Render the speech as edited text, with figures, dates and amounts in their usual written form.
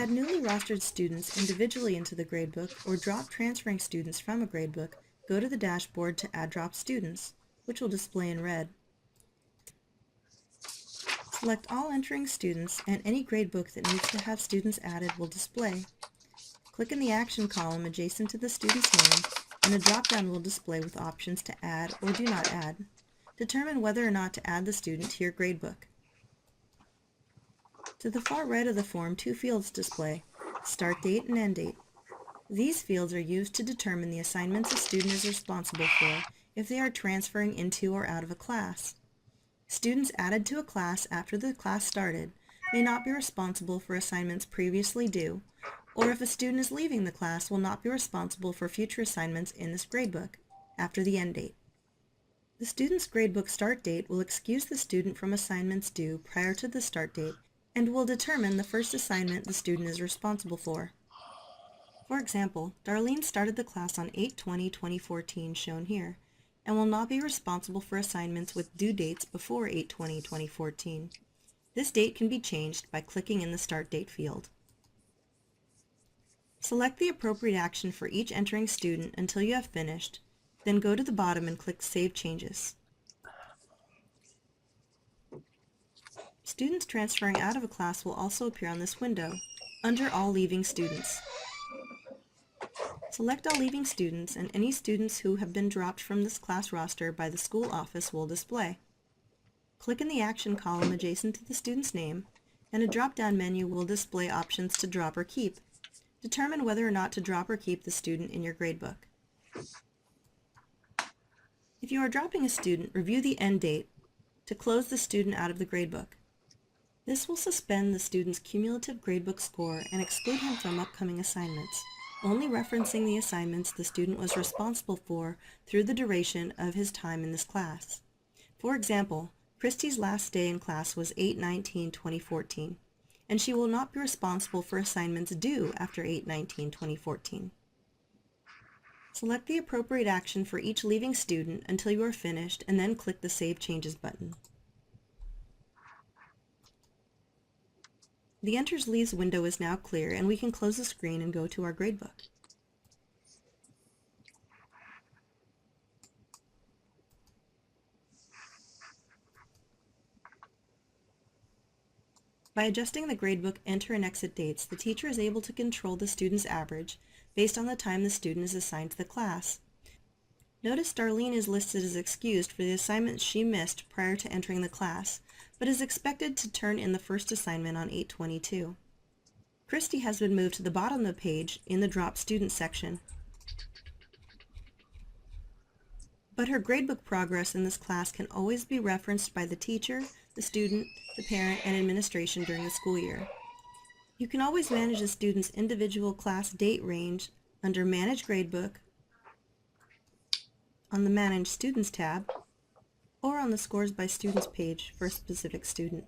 add newly rostered students individually into the gradebook or drop transferring students from a gradebook, go to the dashboard to Add Drop Students, which will display in red. Select all entering students, and any gradebook that needs to have students added will display. Click in the Action column adjacent to the student's name, and a drop-down will display with options to add or do not add. Determine whether or not to add the student to your gradebook. To the far right of the form, two fields display: Start Date and End Date. These fields are used to determine the assignments a student is responsible for if they are transferring into or out of a class. Students added to a class after the class started may not be responsible for assignments previously due, or if a student is leaving the class, will not be responsible for future assignments in this gradebook after the end date. The student's gradebook start date will excuse the student from assignments due prior to the start date and will determine the first assignment the student is responsible for. For example, Darlene started the class on 8/20/2014 shown here, and will not be responsible for assignments with due dates before 8/20/2014. This date can be changed by clicking in the Start Date field. Select the appropriate action for each entering student until you have finished, then go to the bottom and click Save Changes. Students transferring out of a class will also appear on this window, under All Leaving Students. Select all leaving students, and any students who have been dropped from this class roster by the school office will display. Click in the Action column adjacent to the student's name, and a drop-down menu will display options to drop or keep. Determine whether or not to drop or keep the student in your gradebook. If you are dropping a student, review the end date to close the student out of the gradebook. This will suspend the student's cumulative gradebook score and exclude him from upcoming assignments, only referencing the assignments the student was responsible for through the duration of his time in this class. For example, Christy's last day in class was 8/19/2014, and she will not be responsible for assignments due after 8/19/2014. Select the appropriate action for each leaving student until you are finished, and then click the Save Changes button. The Enters Leaves window is now clear, and we can close the screen and go to our gradebook. By adjusting the gradebook enter and exit dates, the teacher is able to control the student's average based on the time the student is assigned to the class. Notice Darlene is listed as excused for the assignments she missed prior to entering the class, but is expected to turn in the first assignment on 8/22. Christy has been moved to the bottom of the page in the Drop Student section, but her gradebook progress in this class can always be referenced by the teacher, the student, the parent, and administration during the school year. You can always manage the student's individual class date range under Manage Gradebook, on the Manage Students tab, or on the Scores by Students page for a specific student.